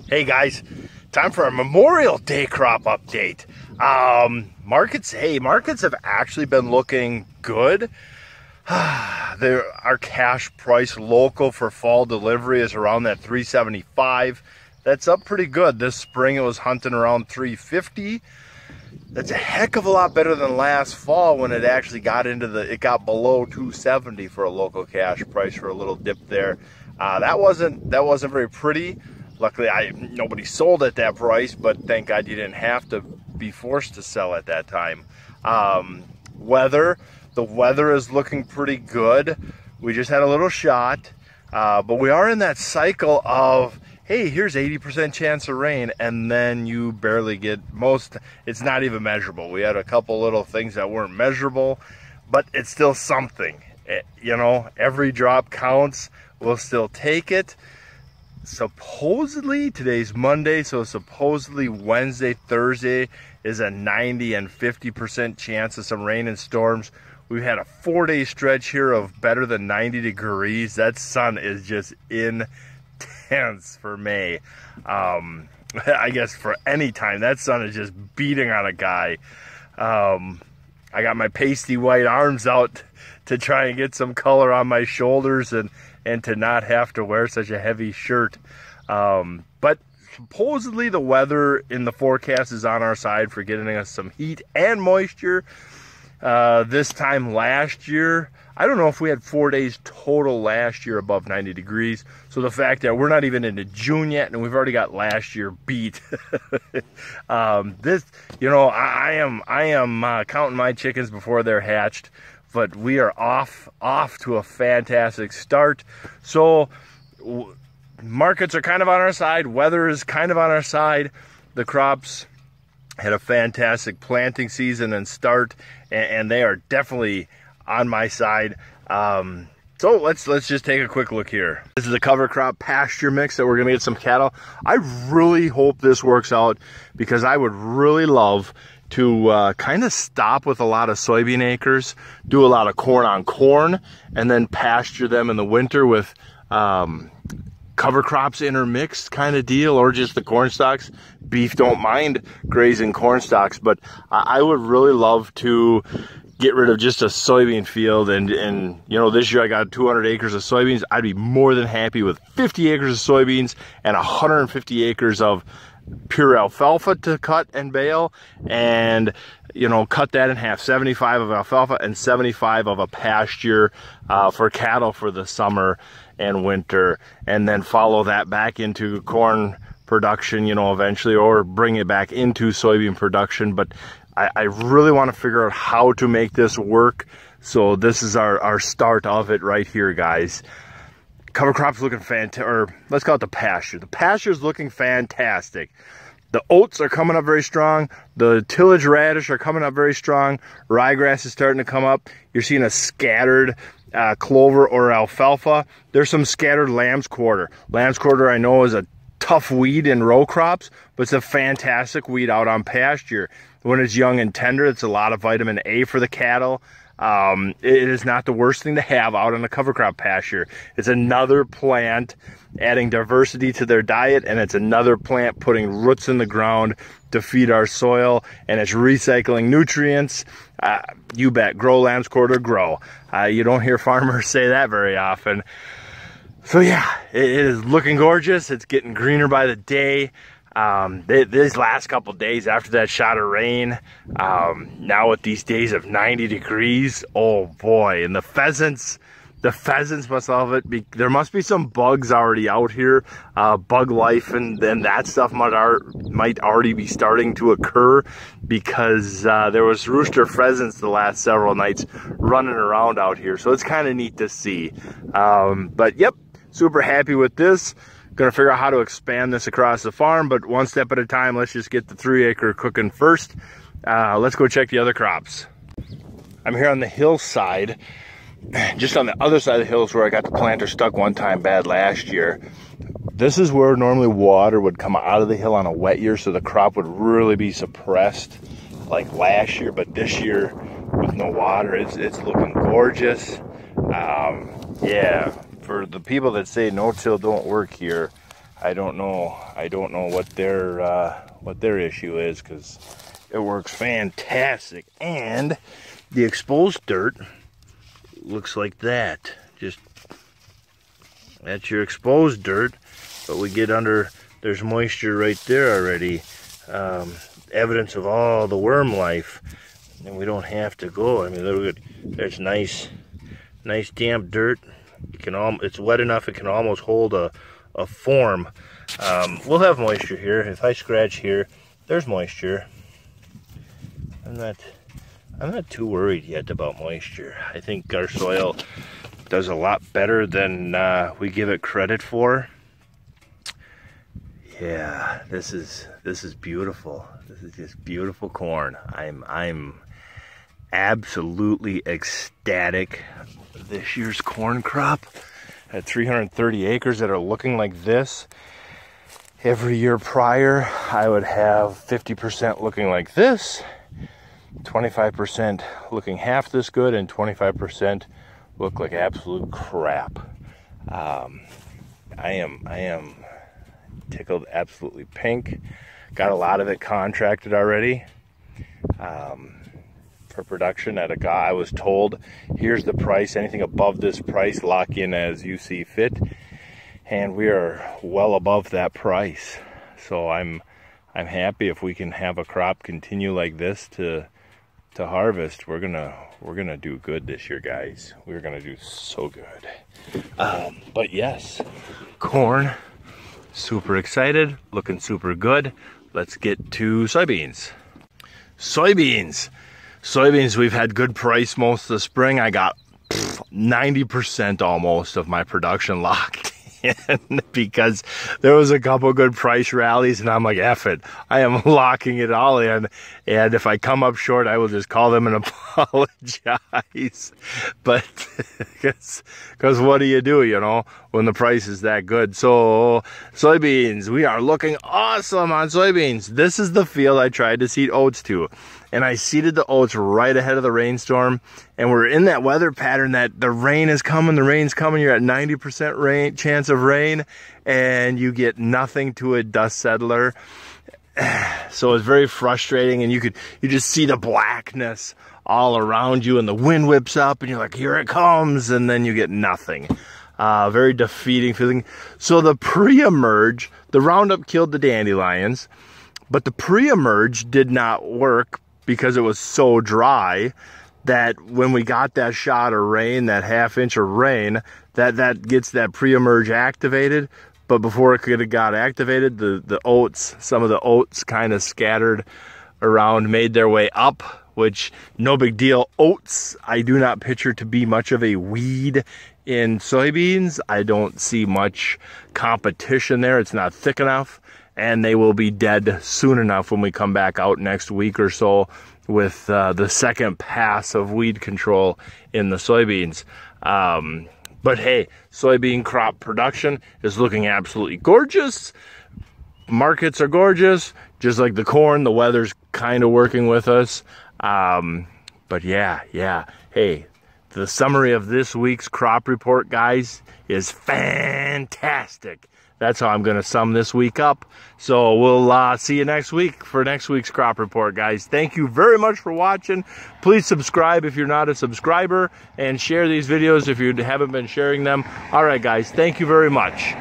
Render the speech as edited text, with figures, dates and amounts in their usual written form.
Hey guys, time for a Memorial Day crop update. Markets have actually been looking good. Our cash price local for fall delivery is around that 375. That's up pretty good. This spring it was hunting around 350. That's a heck of a lot better than last fall when it actually got below 270 for a local cash price for a little dip there. That wasn't very pretty. Luckily, nobody sold at that price, but thank God you didn't have to be forced to sell at that time. The weather is looking pretty good. We just had a little shot, but we are in that cycle of, hey, here's 80% chance of rain, and then you barely get it's not even measurable. We had a couple little things that weren't measurable, but it's still something. Every drop counts. We'll still take it. Supposedly, today's Monday, so supposedly Wednesday, Thursday is a 90 and 50% chance of some rain and storms. We've had a 4-day stretch here of better than 90 degrees. That sun is just intense for May. I guess for any time, that sun is just beating on a guy. I got my pasty white arms out to try and get some color on my shoulders and to not have to wear such a heavy shirt. But supposedly the weather in the forecast is on our side for getting us some heat and moisture. This time last year, I don't know if we had 4 days total last year above 90 degrees. So the fact that we're not even into June yet and we've already got last year beat. I am counting my chickens before they're hatched. But we are off to a fantastic start. So markets are kind of on our side. Weather is kind of on our side. The crops had a fantastic planting season and start, and they are definitely on my side. So let's just take a quick look here. This is a cover crop pasture mix that we're gonna get some cattle. I really hope this works out because I would really love to kind of stop with a lot of soybean acres, do a lot of corn on corn, and then pasture them in the winter with cover crops intermixed kind of deal, or just the corn stalks. Beef don't mind grazing corn stalks, but I would really love to get rid of just a soybean field. And this year I got 200 acres of soybeans. I'd be more than happy with 50 acres of soybeans and 150 acres of pure alfalfa to cut and bale, and cut that in half, 75 of alfalfa and 75 of a pasture for cattle for the summer and winter, and then follow that back into corn production eventually, or bring it back into soybean production. But I really want to figure out how to make this work, so this is our start of it right here, guys. Cover crop's looking fantastic, or let's call it the pasture. The pasture's looking fantastic. The oats are coming up very strong. The tillage radish are coming up very strong. Ryegrass is starting to come up. You're seeing a scattered clover or alfalfa. There's some scattered lamb's quarter. Lamb's quarter I know is a tough weed in row crops, but it's a fantastic weed out on pasture. When it's young and tender, it's a lot of vitamin A for the cattle. It is not the worst thing to have out on a cover crop pasture. It's another plant adding diversity to their diet, and it's another plant putting roots in the ground to feed our soil, and it's recycling nutrients. You bet, grow lamb's quarter, grow. You don't hear farmers say that very often. So yeah, it is looking gorgeous. It's getting greener by the day. These last couple days after that shot of rain, now with these days of 90 degrees, oh boy, and the pheasants must love it. There must be some bugs already out here, bug life, and then that stuff might already be starting to occur, because there was rooster pheasants the last several nights running around out here, so it's kind of neat to see. But yep, super happy with this. Gonna figure out how to expand this across the farm, but one step at a time. Let's just get the 3-acre cooking first. Let's go check the other crops. I'm here on the hillside, just on the other side of the hills where I got the planter stuck one time bad last year. This is where normally water would come out of the hill on a wet year, so the crop would really be suppressed like last year, but this year with no water, it's looking gorgeous. Yeah, for the people that say no-till don't work here, I don't know what their issue is, because it works fantastic. And the exposed dirt looks like that. Just, that's your exposed dirt, but we get under, there's moisture right there already. Evidence of all the worm life, and we don't have to go. I mean, look at, there's nice damp dirt. You can it's wet enough it can almost hold a form. We'll have moisture here. If I scratch here, there's moisture. I'm not too worried yet about moisture. I think our soil does a lot better than we give it credit for. Yeah, this is beautiful. This is just beautiful corn. I'm absolutely ecstatic. This year's corn crop at 330 acres that are looking like this. Every year prior, I would have 50% looking like this, 25% looking half this good, and 25% look like absolute crap. I am tickled absolutely pink. Got a lot of it contracted already for production at a guy. I was told, here's the price, anything above this price lock in as you see fit, and we are well above that price. So I'm happy if we can have a crop continue like this to harvest. We're gonna do good this year, guys. We're gonna do so good. But yes, corn, super excited, looking super good. Let's get to soybeans. Soybeans, we've had good price most of the spring. I got 90% almost of my production locked in because there was a couple good price rallies, and I'm like, F it, I am locking it all in, and if I come up short, I will just call them and apologize. But because what do you do, you know, when the price is that good? So soybeans, we are looking awesome on soybeans. This is the field I tried to seed oats to, and I seeded the oats right ahead of the rainstorm, and we're in that weather pattern that the rain is coming, the rain's coming, you're at 90% chance of rain, and you get nothing to a dust settler. So it's very frustrating, and you just see the blackness all around you, and the wind whips up, and you're like, here it comes, and then you get nothing. Very defeating feeling. So the pre-emerge, the Roundup killed the dandelions, but the pre-emerge did not work because it was so dry that when we got that shot of rain, that ½ inch of rain, that gets that pre-emerge activated. But before it could have got activated, the oats, some of the oats kind of scattered around, made their way up, which no big deal. Oats, I do not picture to be much of a weed in soybeans. I don't see much competition there. It's not thick enough, and they will be dead soon enough when we come back out next week or so with the second pass of weed control in the soybeans. But hey, soybean crop production is looking absolutely gorgeous. Markets are gorgeous, just like the corn. The weather's kind of working with us. But yeah. Hey, the summary of this week's crop report, guys, is fantastic. That's how I'm going to sum this week up. So we'll see you next week for next week's crop report, guys. Thank you very much for watching. Please subscribe if you're not a subscriber, and share these videos if you haven't been sharing them. All right, guys, thank you very much.